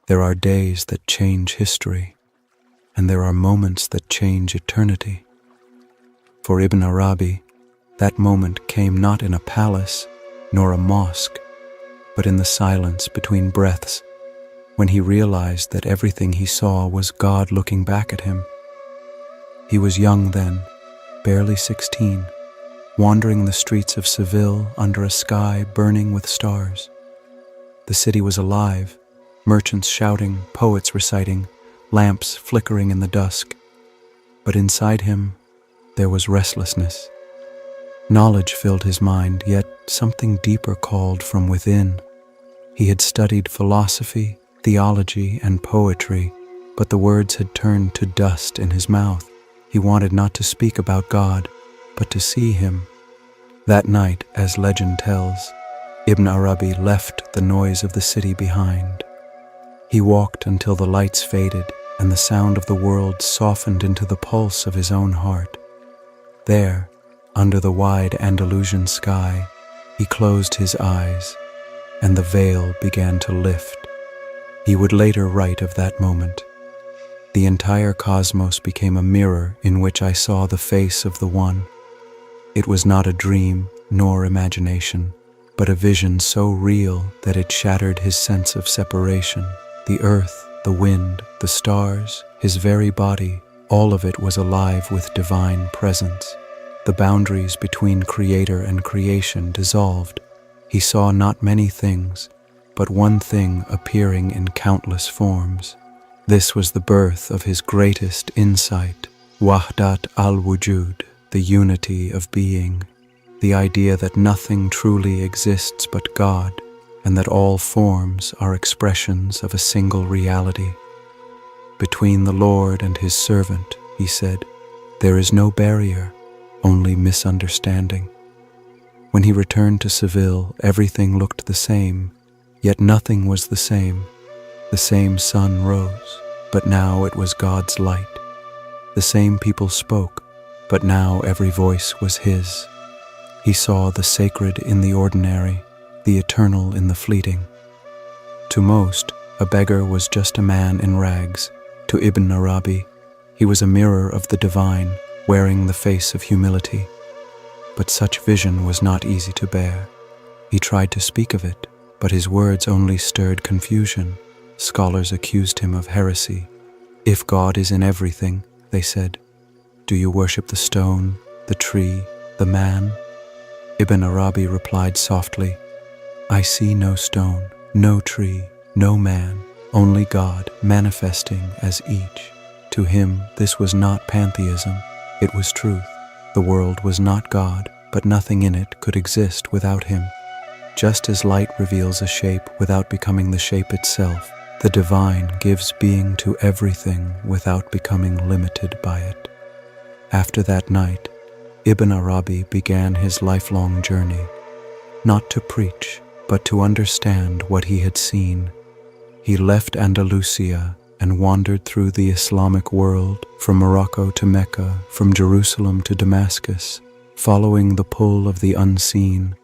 There are days that change history, and there are moments that change eternity. For Ibn Arabi, that moment came not in a palace nor a mosque, but in the silence between breaths, when he realized that everything he saw was God looking back at him. He was young then, barely 16, wandering the streets of Seville under a sky burning with stars. The city was alive, merchants shouting, poets reciting, lamps flickering in the dusk. But inside him, there was restlessness. Knowledge filled his mind, yet something deeper called from within. He had studied philosophy, theology, and poetry, but the words had turned to dust in his mouth. He wanted not to speak about God, but to see him. That night, as legend tells, Ibn Arabi left the noise of the city behind. He walked until the lights faded and the sound of the world softened into the pulse of his own heart. There, under the wide Andalusian sky, he closed his eyes, and the veil began to lift. He would later write of that moment. The entire cosmos became a mirror in which I saw the face of the One. It was not a dream nor imagination, but a vision so real that it shattered his sense of separation. The earth, the wind, the stars, his very body, all of it was alive with divine presence. The boundaries between creator and creation dissolved. He saw not many things, but one thing appearing in countless forms. This was the birth of his greatest insight, Wahdat al-Wujud, the unity of being, the idea that nothing truly exists but God, and that all forms are expressions of a single reality. Between the Lord and his servant, he said, there is no barrier, only misunderstanding. When he returned to Seville, everything looked the same, yet nothing was the same. The same sun rose, but now it was God's light. The same people spoke, but now every voice was his. He saw the sacred in the ordinary, the eternal in the fleeting. To most, a beggar was just a man in rags. To Ibn Arabi, he was a mirror of the divine, wearing the face of humility. But such vision was not easy to bear. He tried to speak of it, but his words only stirred confusion. Scholars accused him of heresy. If God is in everything, they said, do you worship the stone, the tree, the man? Ibn Arabi replied softly, I see no stone, no tree, no man, only God manifesting as each. To him, this was not pantheism, it was truth. The world was not God, but nothing in it could exist without him. Just as light reveals a shape without becoming the shape itself, the divine gives being to everything without becoming limited by it. After that night, Ibn Arabi began his lifelong journey, not to preach, but to understand what he had seen. He left Andalusia and wandered through the Islamic world, from Morocco to Mecca, from Jerusalem to Damascus, following the pull of the unseen.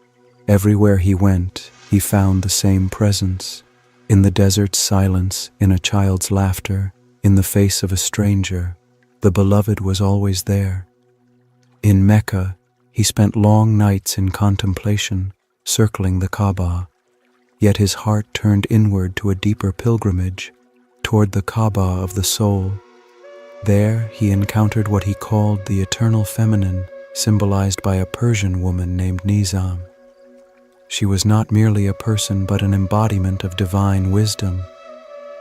Everywhere he went, he found the same presence. In the desert's silence, in a child's laughter, in the face of a stranger, the beloved was always there. In Mecca, he spent long nights in contemplation, circling the Kaaba, yet his heart turned inward to a deeper pilgrimage, toward the Kaaba of the soul. There he encountered what he called the eternal feminine, symbolized by a Persian woman named Nizam. She was not merely a person but an embodiment of divine wisdom.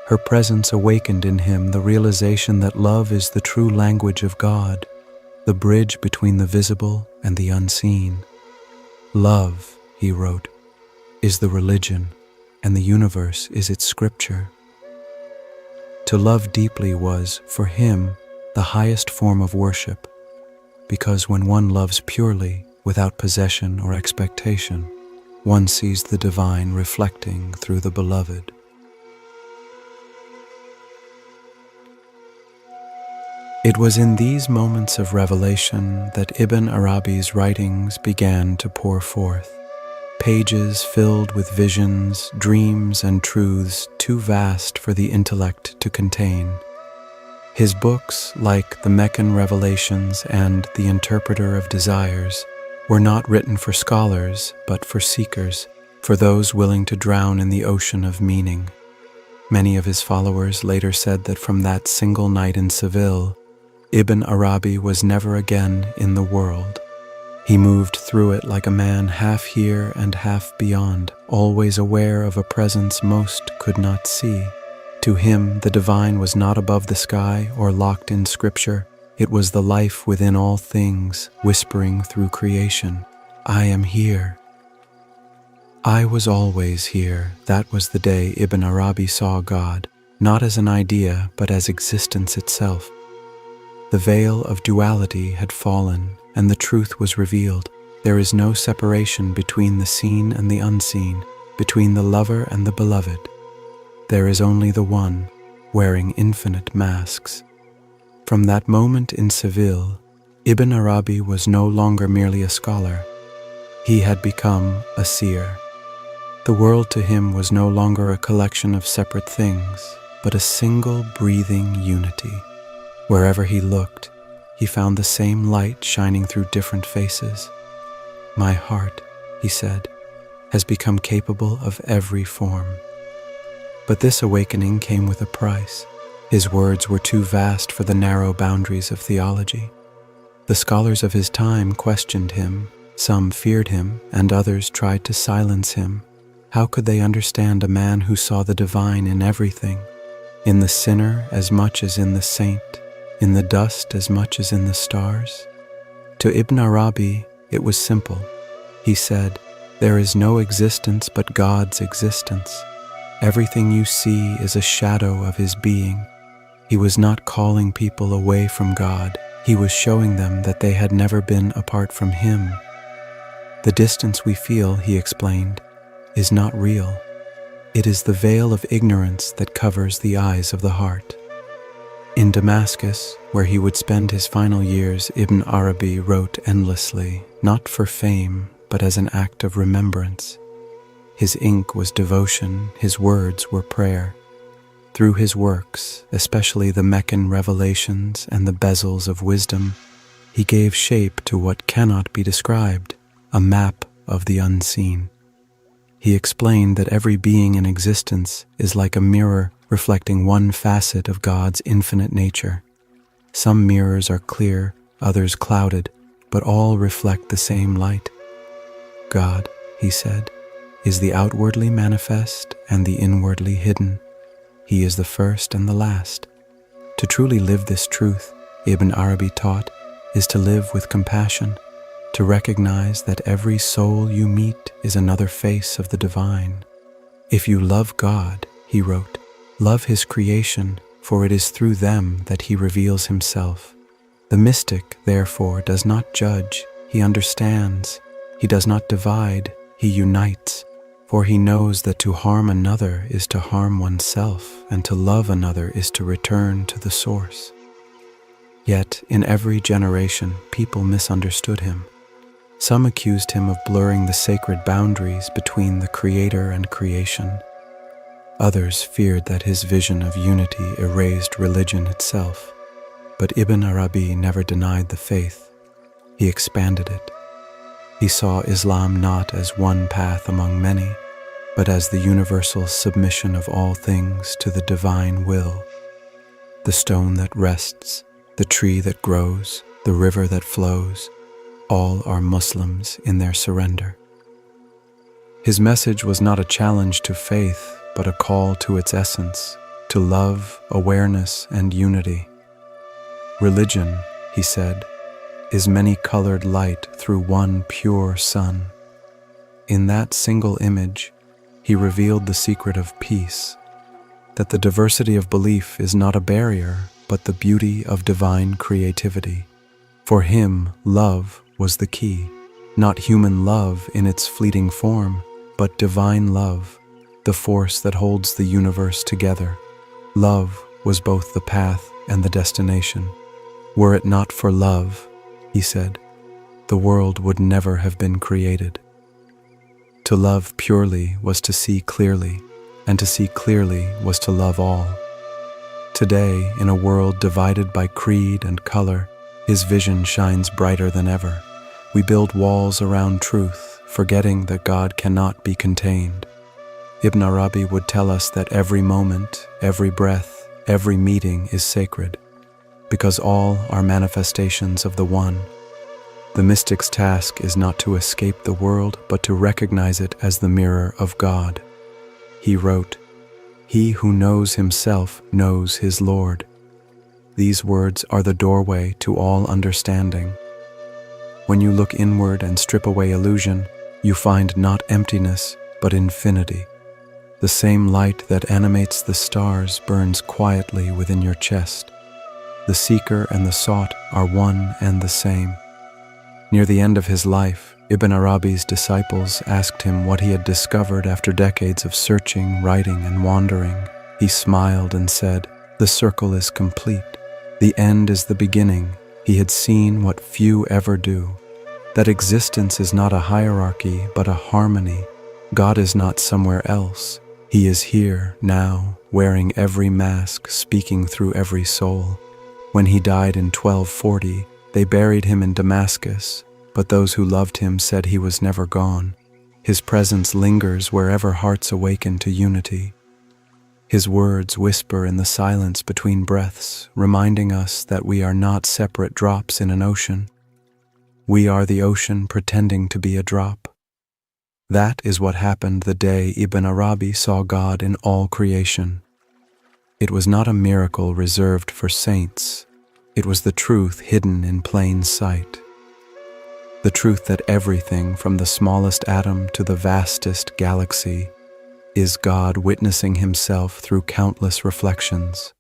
Her presence awakened in him the realization that love is the true language of God, the bridge between the visible and the unseen. Love, he wrote, is the religion, and the universe is its scripture. To love deeply was, for him, the highest form of worship, because when one loves purely, without possession or expectation, one sees the divine reflecting through the beloved. It was in these moments of revelation that Ibn Arabi's writings began to pour forth. pages filled with visions, dreams, and truths too vast for the intellect to contain. His books, like the Meccan Revelations and The Interpreter of Desires, were not written for scholars, but for seekers, for those willing to drown in the ocean of meaning. Many of his followers later said that from that single night in Seville, Ibn Arabi was never again in the world. He moved through it like a man half here and half beyond, always aware of a presence most could not see. To him, the divine was not above the sky or locked in scripture. It was the life within all things, whispering through creation, "I am here." I was always here. That was the day Ibn Arabi saw God, not as an idea, but as existence itself. The veil of duality had fallen, and the truth was revealed. There is no separation between the seen and the unseen, between the lover and the beloved. There is only the one, wearing infinite masks. From that moment in Seville, Ibn Arabi was no longer merely a scholar. He had become a seer. The world to him was no longer a collection of separate things, but a single breathing unity. Wherever he looked, he found the same light shining through different faces. "My heart," he said, "has become capable of every form." But this awakening came with a price. His words were too vast for the narrow boundaries of theology. The scholars of his time questioned him, some feared him, and others tried to silence him. How could they understand a man who saw the divine in everything, in the sinner as much as in the saint, in the dust as much as in the stars? To Ibn Arabi, it was simple. He said, "There is no existence but God's existence. Everything you see is a shadow of his being." He was not calling people away from God. He was showing them that they had never been apart from him. The distance we feel, he explained, is not real. It is the veil of ignorance that covers the eyes of the heart. In Damascus, where he would spend his final years, Ibn Arabi wrote endlessly, not for fame, but as an act of remembrance. His ink was devotion, his words were prayer. Through his works, especially the Meccan Revelations and the bezels of wisdom, he gave shape to what cannot be described, a map of the unseen. He explained that every being in existence is like a mirror reflecting one facet of God's infinite nature. Some mirrors are clear, others clouded, but all reflect the same light. God, he said, is the outwardly manifest and the inwardly hidden. He is the first and the last. To truly live this truth, Ibn Arabi taught, is to live with compassion, to recognize that every soul you meet is another face of the divine. If you love God, he wrote, love his creation, for it is through them that he reveals himself. The mystic, therefore, does not judge, he understands. He does not divide, he unites, for he knows that to harm another is to harm oneself, and to love another is to return to the source. Yet, in every generation, people misunderstood him. Some accused him of blurring the sacred boundaries between the Creator and creation. Others feared that his vision of unity erased religion itself. But Ibn Arabi never denied the faith. He expanded it. He saw Islam not as one path among many, but as the universal submission of all things to the divine will. The stone that rests, the tree that grows, the river that flows, all are Muslims in their surrender. His message was not a challenge to faith, but a call to its essence, to love, awareness, and unity. Religion, he said, is many-colored light through one pure sun. In that single image, he revealed the secret of peace, that the diversity of belief is not a barrier, but the beauty of divine creativity. For him, love was the key, not human love in its fleeting form, but divine love, the force that holds the universe together. Love was both the path and the destination. Were it not for love, he said, the world would never have been created. To love purely was to see clearly, and to see clearly was to love all. Today, in a world divided by creed and color, his vision shines brighter than ever. We build walls around truth, forgetting that God cannot be contained. Ibn Arabi would tell us that every moment, every breath, every meeting is sacred, because all are manifestations of the One. The mystic's task is not to escape the world, but to recognize it as the mirror of God. He wrote, "He who knows himself knows his Lord." These words are the doorway to all understanding. When you look inward and strip away illusion, you find not emptiness, but infinity. The same light that animates the stars burns quietly within your chest. The seeker and the sought are one and the same. Near the end of his life, Ibn Arabi's disciples asked him what he had discovered after decades of searching, writing, and wandering. He smiled and said, "The circle is complete. The end is the beginning." He had seen what few ever do, that existence is not a hierarchy, but a harmony. God is not somewhere else. He is here, now, wearing every mask, speaking through every soul. When he died in 1240, they buried him in Damascus, but those who loved him said he was never gone. His presence lingers wherever hearts awaken to unity. His words whisper in the silence between breaths, reminding us that we are not separate drops in an ocean. We are the ocean pretending to be a drop. That is what happened the day Ibn Arabi saw God in all creation. It was not a miracle reserved for saints. It was the truth hidden in plain sight. The truth that everything, from the smallest atom to the vastest galaxy, is God witnessing himself through countless reflections.